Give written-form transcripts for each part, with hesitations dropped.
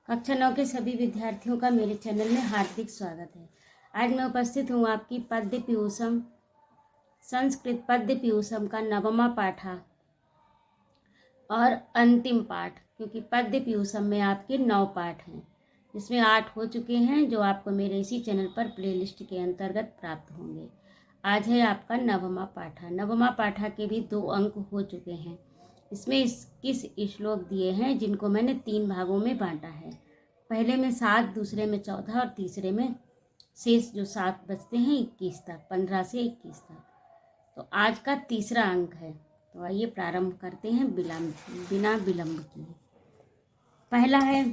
कक्षा 9 के सभी विद्यार्थियों का मेरे चैनल में हार्दिक स्वागत है। आज मैं उपस्थित हूँ आपकी पद्य पीयूषम संस्कृत पद्य पीयूषम का 9वां पाठ और अंतिम पाठ, क्योंकि पद्य पीयूषम में आपके 9 पाठ हैं, जिसमें 8 हो चुके हैं जो आपको मेरे इसी चैनल पर प्लेलिस्ट के अंतर्गत प्राप्त होंगे। आज है आपका 9वां पाठा। 9वां पाठा के भी 2 अंक हो चुके हैं। इसमें 21 श्लोक दिए हैं, जिनको मैंने 3 भागों में बांटा है। पहले में 7, दूसरे में 14 और तीसरे में शेष जो 7 बचते हैं 21 तक, 15 से 21 तक। तो आज का तीसरा अंक है। तो आइए प्रारंभ करते हैं बिना विलंब किए। पहला है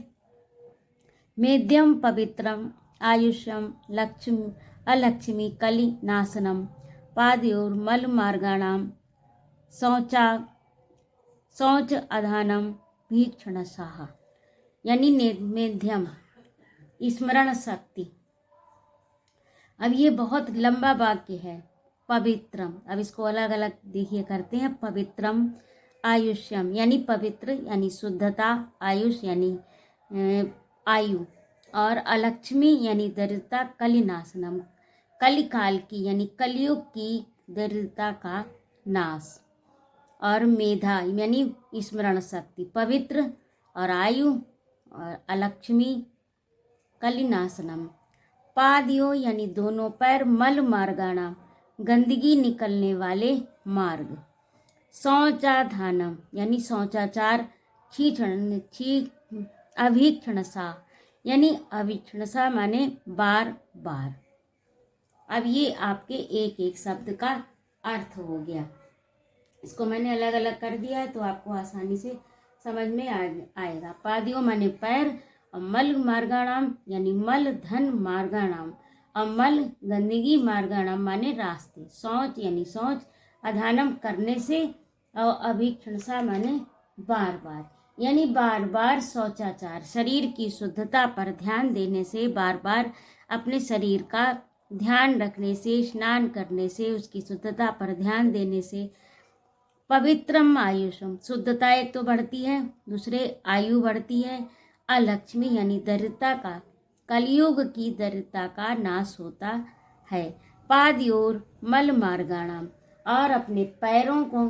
मेध्यम पवित्रम आयुष्यम लक्ष्मी अलक्ष्मी कलि नाशनम पादयोर्मल मार्गाणाम शौच अधानम भीक्षण साहा, यानी मेध्यम स्मरण शक्ति। अब ये बहुत लंबा वाक्य है। पवित्रम, अब इसको अलग अलग देखिए करते हैं। पवित्रम आयुष्यम यानी पवित्र यानी शुद्धता, आयुष यानी आयु, और अलक्ष्मी यानी दरिद्रता, कलिनाशनम कलिकाल की यानी कलयुग की दरिद्रता का नाश, और मेधा यानी स्मरण शक्ति। पवित्र और आयु और अलक्ष्मी कलिनाशनम। पादयो यानी दोनों पैर, मल मार्गाणाम गंदगी निकलने वाले मार्ग, शौचाधानम यानी शौचाचार, अभीक्षणसा यानी अभीक्षणसा माने बार बार। अब ये आपके एक एक शब्द का अर्थ हो गया। इसको मैंने अलग अलग कर दिया है तो आपको आसानी से समझ में आएगा। पादियों माने पैर, और मल मार्गाणाम यानी मल धन मार्गाणाम, और मल गंदगी मार्गाणाम माने रास्ते। शौच यानी शौच, अधानम करने से, और अभीक्षणसा माने बार बार, यानी बार बार शौचाचार, शरीर की शुद्धता पर ध्यान देने से, बार बार अपने शरीर का ध्यान रखने से, स्नान करने से, उसकी शुद्धता पर ध्यान देने से। पवित्रम आयुषम, शुद्धता एक तो बढ़ती है, दूसरे आयु बढ़ती है। अलक्ष्मी यानी दरिद्रता का, कलयुग की दरिद्रता का नाश होता है। पादयोर मल मार्गाणाम, और अपने पैरों को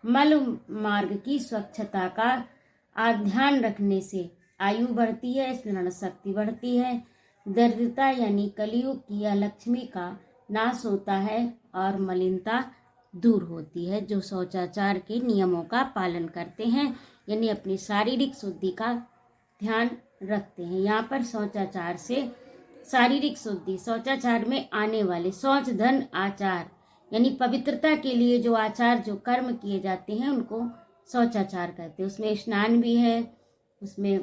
मल मार्ग की स्वच्छता का ध्यान रखने से आयु बढ़ती है, स्मरण शक्ति बढ़ती है। दरिद्रता यानी कलयुग की अलक्ष्मी का नाश होता है, और मलिनता दूर होती है जो शौचाचार के नियमों का पालन करते हैं, यानी अपनी शारीरिक शुद्धि का ध्यान रखते हैं। यहाँ पर शौचाचार से शारीरिक शुद्धि, शौचाचार में आने वाले शौच धन आचार यानी पवित्रता के लिए जो आचार, जो कर्म किए जाते हैं उनको शौचाचार कहते हैं। उसमें स्नान भी है, उसमें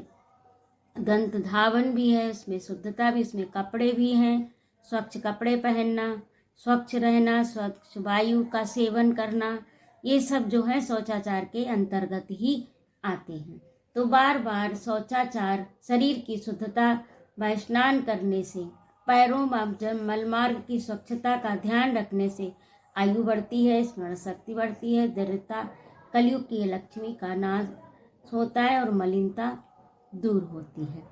दंत धावन भी है, उसमें शुद्धता भी, उसमें कपड़े भी हैं, स्वच्छ कपड़े पहनना, स्वच्छ रहना, स्वच्छ वायु का सेवन करना, ये सब जो है शौचाचार के अंतर्गत ही आते हैं। तो बार बार शौचाचार, शरीर की शुद्धता व स्नान करने से, पैरों व मलमार्ग की स्वच्छता का ध्यान रखने से आयु बढ़ती है, स्मरण शक्ति बढ़ती है, दरिद्रता कलयुग की लक्ष्मी का नाश होता है, और मलिनता दूर होती है।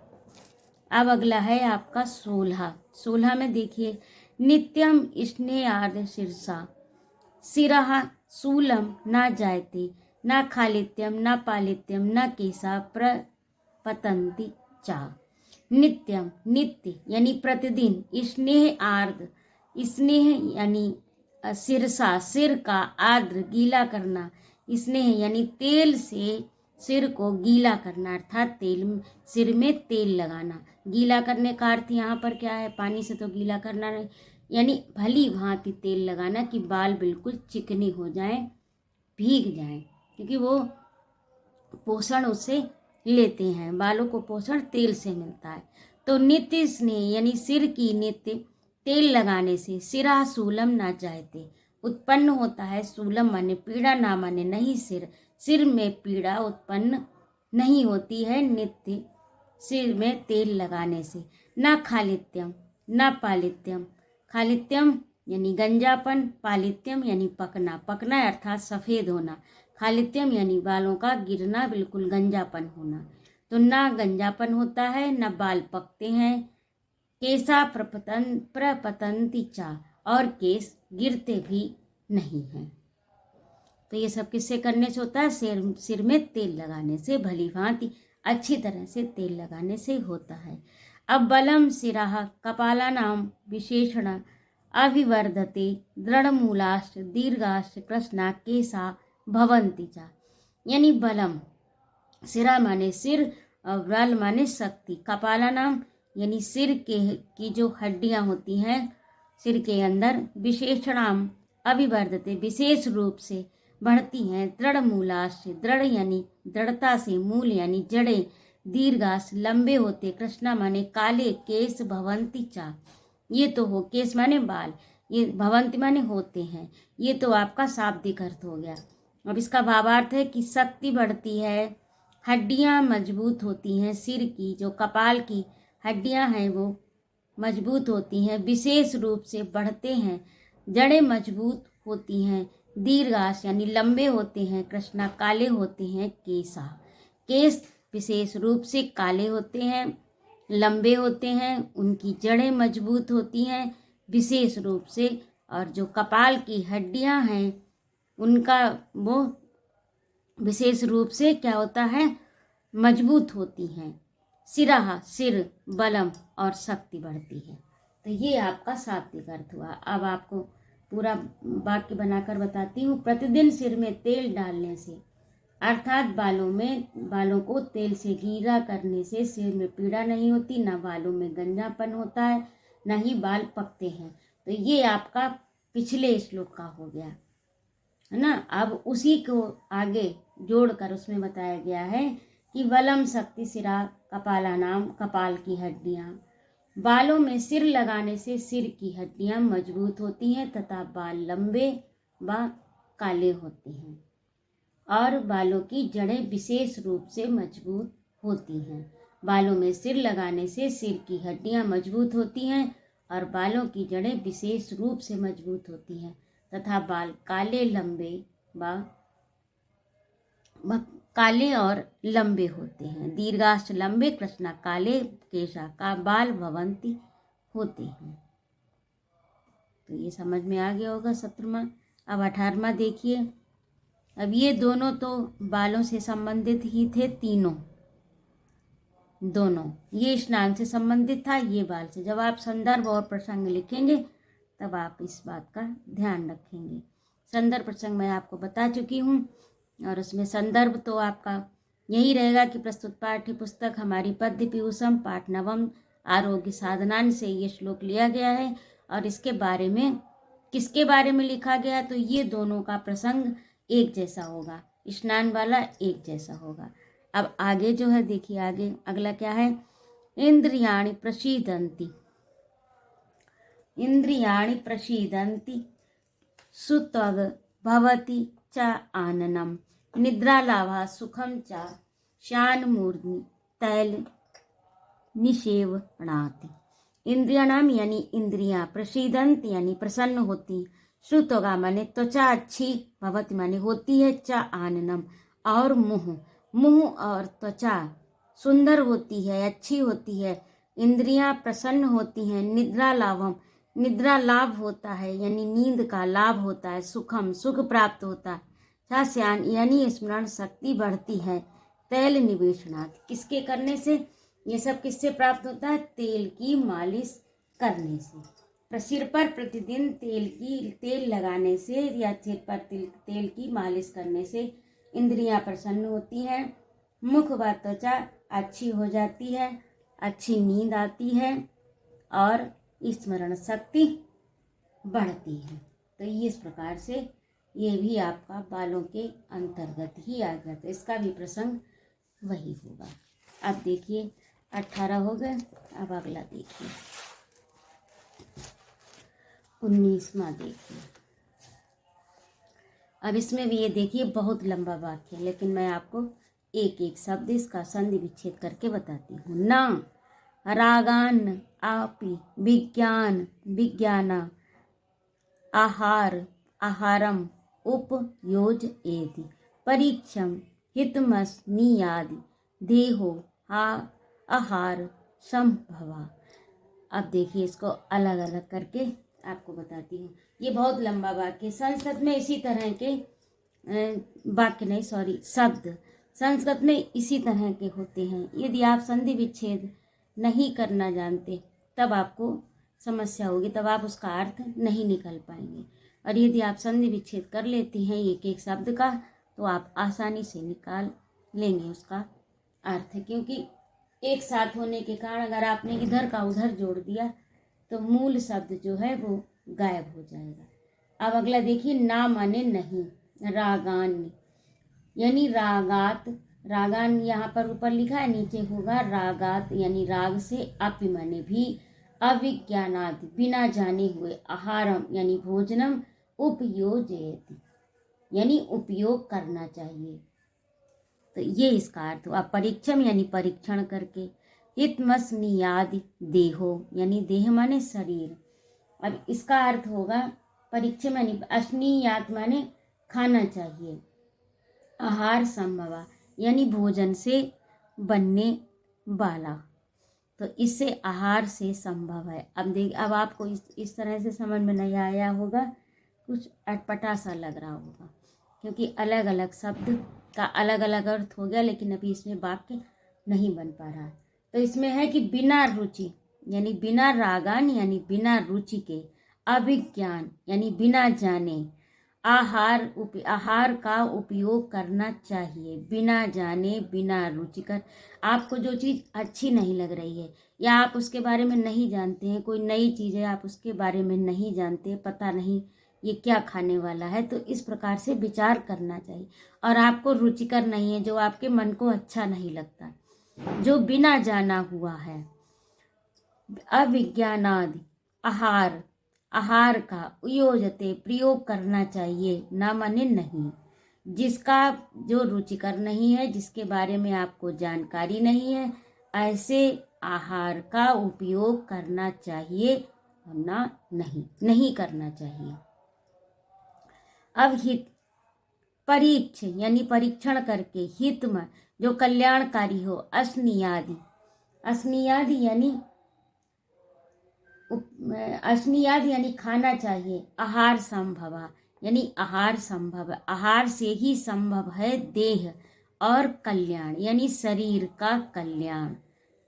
अब अगला है आपका 16 में देखिए, नित्यम स्नेहार्द शीर्षा शिरः शूलम न जायते न खालित्यम न पालित्यम न केशा प्रपतन्ति चा। नित्यम नित्य यानी प्रतिदिन, स्नेह आर्द्र स्नेह यानी शिरसा सिर का, आर्द्र गीला करना, स्नेह यानी तेल से सिर को गीला करना, अर्थात तेल सिर में तेल लगाना। गीला करने का अर्थ यहाँ पर क्या है? पानी से तो गीला करना नहीं, यानी भली भांति तेल लगाना कि बाल बिल्कुल चिकने हो जाएं, भीग जाएं, क्योंकि वो पोषण उससे लेते हैं। बालों को पोषण तेल से मिलता है। तो नित्य स्नेह यानी सिर की नित्य तेल लगाने से सिरा शूलम ना जायते उत्पन्न होता है। शूलम माने पीड़ा, ना माने नहीं सिर, सिर में पीड़ा उत्पन्न नहीं होती है नित्य सिर में तेल लगाने से। न खालित्यम न पालित्यम, खालित्यम यानी गंजापन, पालित्यम यानी पकना, पकना अर्थात सफ़ेद होना, खालित्यम यानी बालों का गिरना, बिल्कुल गंजापन होना। तो ना गंजापन होता है, ना बाल पकते हैं। केसा प्रपतंती चा, और केस गिरते भी नहीं हैं। तो ये सब किससे करने से होता है? सिर में तेल लगाने से, भली भांति अच्छी तरह से तेल लगाने से होता है। अब बलम सिराह कपालानाम विशेषण अभिवर्धते दृढ़मूलाश्च दीर्घाश्च कृष्णा केसा भवन्ति चा। यानी बलम, सिरा माने सिर और बल माने शक्ति, कपालानाम यानी सिर की जो हड्डियां होती हैं सिर के अंदर, विशेषणाम अभिवर्धते विशेष रूप से बढ़ती हैं, दृढ़ मूलाश्च, दृढ़ यानी दृढ़ता से, मूल यानी जड़े, दीर्घाश लंबे होते, कृष्णा माने काले, केस भवंती चा, ये तो हो, केस माने बाल, ये भवंती माने होते हैं। ये तो आपका शाब्दिक अर्थ हो गया। अब इसका भावार्थ है कि शक्ति बढ़ती है, हड्डियां मजबूत होती हैं, सिर की जो कपाल की हड्डियां हैं वो मजबूत होती हैं, विशेष रूप से बढ़ते हैं, जड़ें मजबूत होती हैं, दीर्घाश यानी लंबे होते हैं, कृष्णा काले होते हैं, केसा केस विशेष रूप से काले होते हैं, लंबे होते हैं, उनकी जड़ें मजबूत होती हैं विशेष रूप से, और जो कपाल की हड्डियां हैं उनका वो विशेष रूप से क्या होता है? मजबूत होती हैं। सिराहा सिर, बलम और शक्ति बढ़ती है। तो ये आपका शाब्दिक अर्थ हुआ। अब आपको पूरा वाक्य बनाकर बताती हूँ। प्रतिदिन सिर में तेल डालने से, अर्थात बालों को तेल से गीला करने से सिर में पीड़ा नहीं होती, ना बालों में गंजापन होता है, ना ही बाल पकते हैं। तो ये आपका पिछले श्लोक का हो गया है ना। अब उसी को आगे जोड़कर उसमें बताया गया है कि बलम शक्ति सिरा कपाला नाम, कपाल की हड्डियां, बालों में सिर लगाने से सिर की हड्डियां मजबूत होती हैं तथा बाल लंबे व काले होते हैं, और बालों की जड़ें विशेष रूप से मजबूत होती हैं। बालों में सिर लगाने से सिर की हड्डियां मजबूत होती हैं और बालों की जड़ें विशेष रूप से मजबूत होती हैं तथा बाल काले काले और लंबे होते हैं। दीर्घाश्च लंबे, कृष्णा काले, केशा का बाल भवंती होते हैं। तो ये समझ में आ गया होगा 17वां। अब 18वां देखिए। अब ये दोनों तो बालों से संबंधित ही थे, दोनों ये स्नान से संबंधित था, ये बाल से। जब आप संदर्भ और प्रसंग लिखेंगे तब आप इस बात का ध्यान रखेंगे। संदर्भ प्रसंग मैं आपको बता चुकी हूँ, और उसमें संदर्भ तो आपका यही रहेगा कि प्रस्तुत पाठ्य पुस्तक हमारी पद्य पीयूषम पाठ नवम आरोग्य साधनान से ये श्लोक लिया गया है, और इसके बारे में किसके बारे में लिखा गया, तो ये दोनों का प्रसंग एक जैसा होगा, स्नान वाला एक जैसा होगा। अब आगे जो है देखिए, आगे अगला क्या है? इंद्रियाणि प्रसीदन्ति, इंद्रियाणि प्रसीदन्ति सुत्वग भवति च आननम, निद्रालाभा सुखम च श्यानमूर्धनि तैल निषेवणाति। इंद्रियाणाम यानी इंद्रियां, प्रसीदंत यानी प्रसन्न होती, श्रुतोगा माने त्वचा अच्छी, भवति माने होती है, च आननम और मुंह और त्वचा सुंदर होती है, अच्छी होती है, इंद्रियां प्रसन्न होती हैं, निद्रा लाभम निद्रा लाभ होता है यानी नींद का लाभ होता है, सुखम सुख प्राप्त होता है, छास्यान यानी स्मरण शक्ति बढ़ती है, तैल निवेशनात् किसके करने से, ये सब किससे प्राप्त होता है? तेल की मालिश करने से। सिर पर प्रतिदिन तेल लगाने से या सिर पर तेल की मालिश करने से इंद्रियां प्रसन्न होती हैं, मुख व त्वचा अच्छी हो जाती है, अच्छी नींद आती है और स्मरण शक्ति बढ़ती है। तो इस प्रकार से ये भी आपका बालों के अंतर्गत ही आ जाता है, इसका भी प्रसंग वही होगा। अब देखिए 18 हो गए, अब अगला देखिए 19वां देखिए। अब इसमें भी ये देखिए बहुत लंबा वाक्य है, लेकिन मैं आपको एक एक शब्द इसका संधि विच्छेद करके बताती हूँ। न रागान आपि विज्ञान आहारम उपयोजयेति परीक्षम हितमस्नीयादि देहो आहार संभवा। अब देखिए इसको अलग अलग करके आपको बताती हूँ। ये बहुत लंबा वाक्य, संस्कृत में इसी तरह के वाक्य नहीं सॉरी शब्द संस्कृत में इसी तरह के होते हैं। यदि आप संधि विच्छेद नहीं करना जानते तब आपको समस्या होगी, तब आप उसका अर्थ नहीं निकाल पाएंगे। और यदि आप संधि विच्छेद कर लेते हैं एक एक शब्द का तो आप आसानी से निकाल लेंगे उसका अर्थ, क्योंकि एक साथ होने के कारण अगर आपने इधर का उधर जोड़ दिया तो मूल शब्द जो है वो गायब हो जाएगा। अब अगला देखिए, ना माने नहीं, रागान यानी रागात, रागान यहाँ पर ऊपर लिखा है, नीचे होगा रागात यानी राग से, अपि माने भी, अविज्ञानाद बिना जाने हुए, आहारम यानी भोजनम, उपयोजयति यानी उपयोग करना चाहिए। तो ये इसका अर्थ हुआ। परीक्षम यानी परीक्षण करके, हितमस्नियादि देहो यानी देह माने शरीर। अब इसका अर्थ होगा परीक्षम यानी अस्नियात माने खाना चाहिए, आहार संभवा यानी भोजन से बनने वाला, तो इससे आहार से संभव है। अब आपको इस तरह से समझ में नहीं आया होगा, कुछ अटपटा सा लग रहा होगा, क्योंकि अलग अलग शब्द का अलग अलग अर्थ हो गया, लेकिन अभी इसमें वाक्य नहीं बन पा रहा। तो इसमें है कि बिना रुचि यानी बिना रागान यानी बिना रुचि के, अभिज्ञान यानी बिना जाने, आहार का उपयोग करना चाहिए, बिना जाने बिना रुचिकर। आपको जो चीज़ अच्छी नहीं लग रही है या आप उसके बारे में नहीं जानते हैं, कोई नई चीज़ है आप उसके बारे में नहीं जानते, पता नहीं ये क्या खाने वाला है, तो इस प्रकार से विचार करना चाहिए। और आपको रुचिकर नहीं है, जो आपके मन को अच्छा नहीं लगता, जो बिना जाना हुआ है। अविज्ञानादि आहार का, योजते प्रयोग करना चाहिए, ना माने नहीं, जिसका जो रुचिकर नहीं है, जिसके बारे में आपको जानकारी नहीं है, ऐसे आहार का उपयोग करना चाहिए, वरना नहीं करना चाहिए। अब हित परीक्ष यानी परीक्षण करके, हितम जो कल्याणकारी हो, अस्नियादि यानी खाना चाहिए, आहार संभवा यानी आहार संभव, आहार से ही संभव है देह और कल्याण यानी शरीर का कल्याण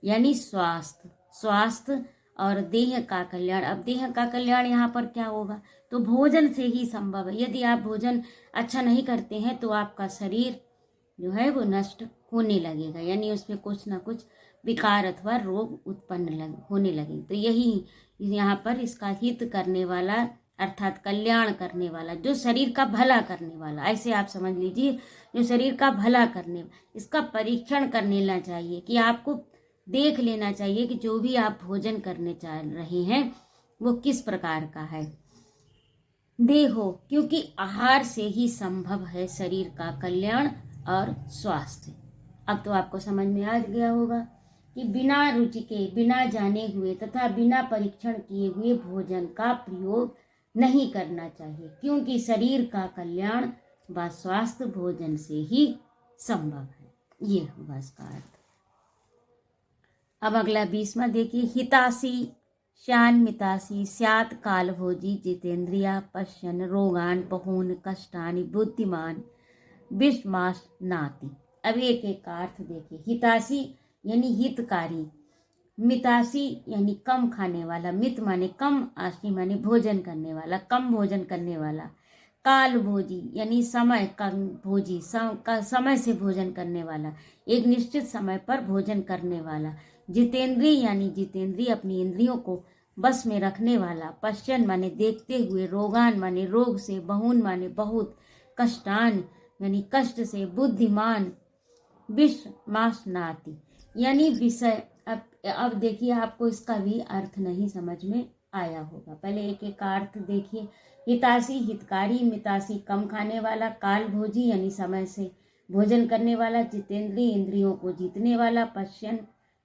यानी स्वास्थ्य और देह का कल्याण। अब देह का कल्याण यहाँ पर क्या होगा, तो भोजन से ही संभव है। यदि आप भोजन अच्छा नहीं करते हैं तो आपका शरीर जो है वो नष्ट होने लगेगा, यानी उसमें कुछ ना कुछ विकार अथवा रोग उत्पन्न होने लगे। तो यही यहाँ पर इसका हित करने वाला अर्थात कल्याण करने वाला, जो शरीर का भला करने वाला, ऐसे आप समझ लीजिए, जो शरीर का भला करने, इसका परीक्षण कर लेना चाहिए कि आपको देख लेना चाहिए कि जो भी आप भोजन करने चाह रहे हैं वो किस प्रकार का है। देहो क्योंकि आहार से ही संभव है शरीर का कल्याण और स्वास्थ्य। अब तो आपको समझ में आ गया होगा कि बिना रुचि के, बिना जाने हुए तथा बिना परीक्षण किए हुए भोजन का प्रयोग नहीं करना चाहिए, क्योंकि शरीर का कल्याण व स्वास्थ्य भोजन से ही संभव है। ये हुआ इसका अर्थ। अब अगला 20वां देखिए, हितासी श्यान्मितासी स्यात् कालभोजी जितेंद्रिया पश्यन् रोगान बहून कष्टानि बुद्धिमान विस्मास नाति। अब एक एक का अर्थ देखिए। हितासी यानी हितकारी, मितासी यानी कम खाने वाला, मित माने कम, आशी माने भोजन करने वाला, कम भोजन करने वाला, काल भोजी यानी समय का भोजी, समय से भोजन करने वाला, एक निश्चित समय पर भोजन करने वाला, जितेंद्रिय यानी जितेंद्रिय अपनी इंद्रियों को बस में रखने वाला, पश्चन माने देखते हुए, रोगान माने रोग से, बहुन माने बहुत, कष्टान यानी कष्ट से, बुद्धिमान, विस्मासनाति यानी विषय। अब देखिए आपको इसका भी अर्थ नहीं समझ में आया होगा, पहले एक एक का अर्थ देखिए। हितासी हितकारी, मितासी कम खाने वाला, काल भोजी यानी समय से भोजन करने वाला, जितेंद्रिय इंद्रियों को जीतने वाला, पश्यन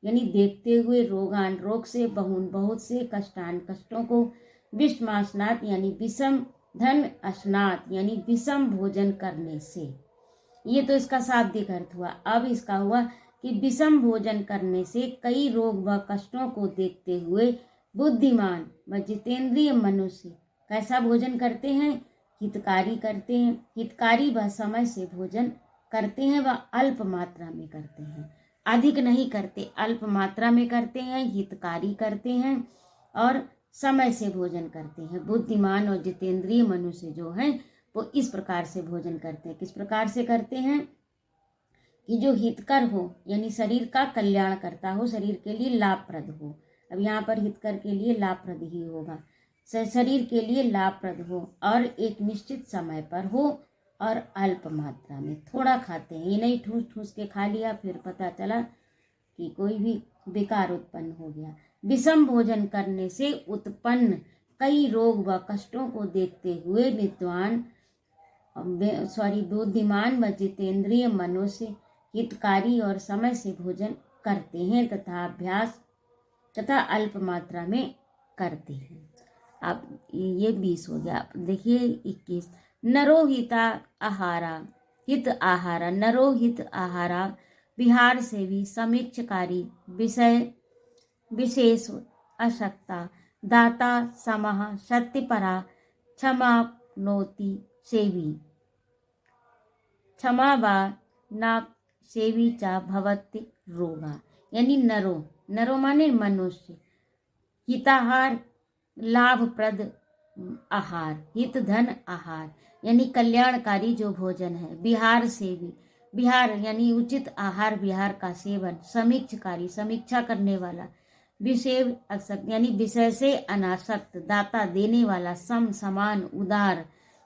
यानी देखते हुए, रोगान रोग से, बहुन बहुत से, कष्टान कष्टों को, विषमासनात यानी विषम, धन अस्नात यानी विषम भोजन करने से। ये तो इसका शाब्दिक अर्थ हुआ। अब इसका हुआ कि विषम भोजन करने से कई रोग व कष्टों को देखते हुए बुद्धिमान व जितेंद्रिय मनुष्य कैसा भोजन करते हैं? हितकारी करते हैं। हितकारी व समय से भोजन करते हैं व अल्प मात्रा में करते हैं, अधिक नहीं करते, अल्प मात्रा में करते हैं, हितकारी करते हैं और समय से भोजन करते हैं। बुद्धिमान और जितेंद्रिय मनुष्य जो हैं वो इस प्रकार से भोजन करते हैं। किस प्रकार से करते हैं? कि जो हितकर हो, यानी शरीर का कल्याण करता हो, शरीर के लिए लाभप्रद हो। अब यहाँ पर हितकर के लिए लाभप्रद ही होगा, शरीर के लिए लाभप्रद हो और एक निश्चित समय पर हो और अल्प मात्रा में। थोड़ा खाते हैं, ये नहीं ठूस ठूस के खा लिया फिर पता चला कि कोई भी विकार उत्पन्न हो गया। विषम भोजन करने से उत्पन्न कई रोग व कष्टों को देखते हुए बुद्धिमान व जितेंद्रिय मनुष्य हितकारी और समय से भोजन करते हैं तथा अल्प मात्रा में करते हैं। अब ये 20 हो गया। देखिए 21, नरोहिता आहारा हित आहारा, नरोहित आहारा विहार से भी समीक्षकारी विषय विशेष अशक्ता दाता समः सत्यपरा क्षमाप्नोति सेवी क्षमावा ना सेवी चा भवति रोगा। यानी नरो माने मनुष्य, हिताहार लाभप्रद आहार, हित धन आहार यानी कल्याणकारी जो भोजन है, विहार से भी, विहार यानी उचित आहार विहार का सेवन, समीक्षकारी समीक्षा करने वाला, विषय यानी विषय से अनासक्त, दाता देने वाला, सम समान उदार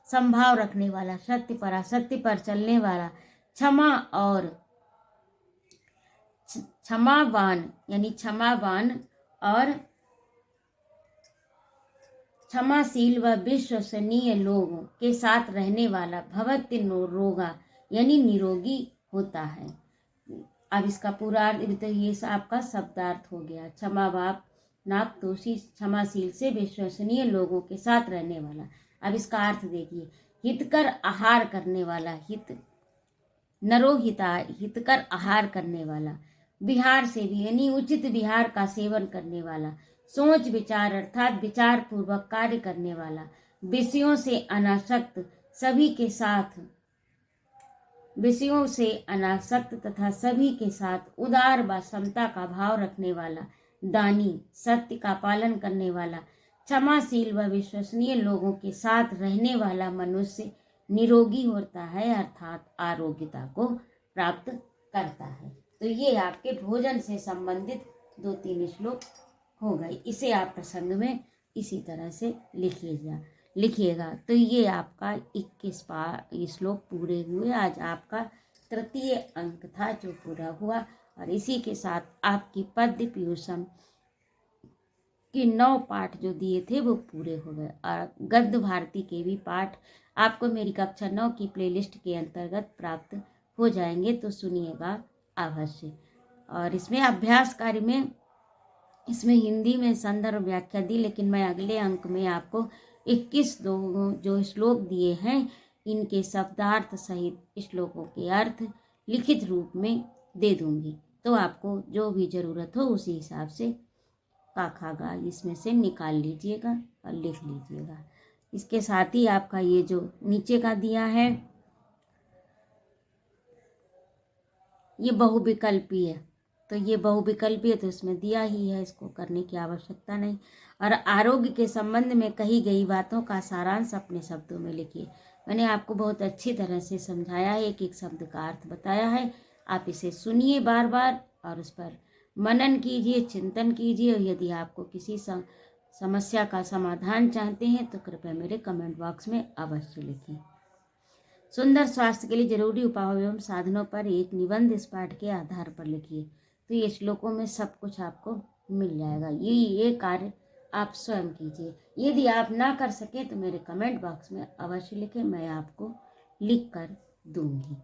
संभाव रखने वाला, सत्यपरा सत्य पर चलने वाला, क्षमा और क्षमावान यानी क्षमावान और क्षमाशील व विश्वसनीय लोगों के साथ रहने वाला, भवति रोगा यानी निरोगी होता है। अब इसका पूरा अर्थ तो ये आपका शब्दार्थ हो गया। क्षमावाप नाप दोषी क्षमाशील से विश्वसनीय लोगों के साथ रहने वाला। अब इसका अर्थ देखिए, हितकर आहार करने वाला, हित नरोहिता हितकर आहार करने वाला, विहार से भी यानी उचित विहार का सेवन करने वाला, सोच विचार अर्थात विचार पूर्वक कार्य करने वाला, विषयों से अनासक्त सभी के साथ, विषयों से अनासक्त तथा सभी के साथ उदार व समता का भाव रखने वाला, दानी सत्य का पालन करने वाला, क्षमाशील व विश्वसनीय लोगों के साथ रहने वाला मनुष्य निरोगी होता है अर्थात आरोग्यता को प्राप्त करता है। तो ये आपके भोजन से संबंधित 2-3 श्लोक हो गए। इसे आप प्रसंग में इसी तरह से लिखिएगा। तो ये आपका 21 श्लोक पूरे हुए। आज आपका तृतीय अंक था जो पूरा हुआ और इसी के साथ आपकी पद्य पीयूषम के 9 पाठ जो दिए थे वो पूरे हो गए और गद्य भारती के भी पाठ आपको मेरी कक्षा 9 की प्लेलिस्ट के अंतर्गत प्राप्त हो जाएंगे, तो सुनिएगा अवश्य। और इसमें अभ्यास कार्य में इसमें हिंदी में संदर्भ व्याख्या दी, लेकिन मैं अगले अंक में आपको 21 जो श्लोक दिए हैं इनके शब्दार्थ सहित श्लोकों के अर्थ लिखित रूप में दे दूंगी। तो आपको जो भी ज़रूरत हो उसी हिसाब से काखागा इसमें से निकाल लीजिएगा और लिख लीजिएगा। इसके साथ ही आपका ये जो नीचे का दिया है ये बहुविकल्पी है, तो ये बहुविकल्पी है तो इसमें दिया ही है, इसको करने की आवश्यकता नहीं। और आरोग्य के संबंध में कही गई बातों का सारांश अपने शब्दों में लिखिए। मैंने आपको बहुत अच्छी तरह से समझाया है, एक एक शब्द का अर्थ बताया है। आप इसे सुनिए बार बार और उस पर मनन कीजिए, चिंतन कीजिए। और यदि आपको किसी समस्या का समाधान चाहते हैं तो कृपया मेरे कमेंट बॉक्स में अवश्य लिखें। सुंदर स्वास्थ्य के लिए जरूरी उपायों एवं साधनों पर एक निबंध इस पाठ के आधार पर लिखिए। तो ये श्लोकों में सब कुछ आपको मिल जाएगा। ये कार्य आप स्वयं कीजिए। यदि आप ना कर सके तो मेरे कमेंट बॉक्स में अवश्य लिखें, मैं आपको लिख कर दूंगी।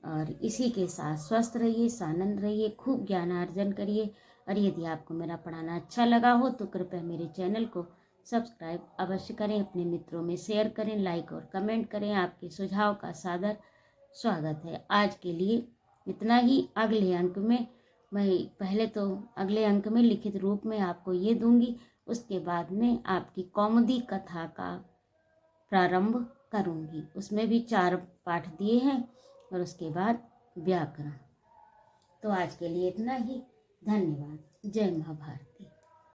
और इसी के साथ स्वस्थ रहिए, सानंद रहिए, खूब ज्ञानार्जन करिए। और यदि आपको मेरा पढ़ाना अच्छा लगा हो तो कृपया मेरे चैनल को सब्सक्राइब अवश्य करें, अपने मित्रों में शेयर करें, लाइक और कमेंट करें। आपके सुझाव का सादर स्वागत है। आज के लिए इतना ही। अगले अंक में मैं पहले तो अगले अंक में लिखित रूप में आपको ये दूंगी, उसके बाद में आपकी कौमुदी कथा का प्रारंभ करूंगी। उसमें भी 4 पाठ दिए हैं और उसके बाद व्याकरण। तो आज के लिए इतना ही। धन्यवाद। जय महाभारत।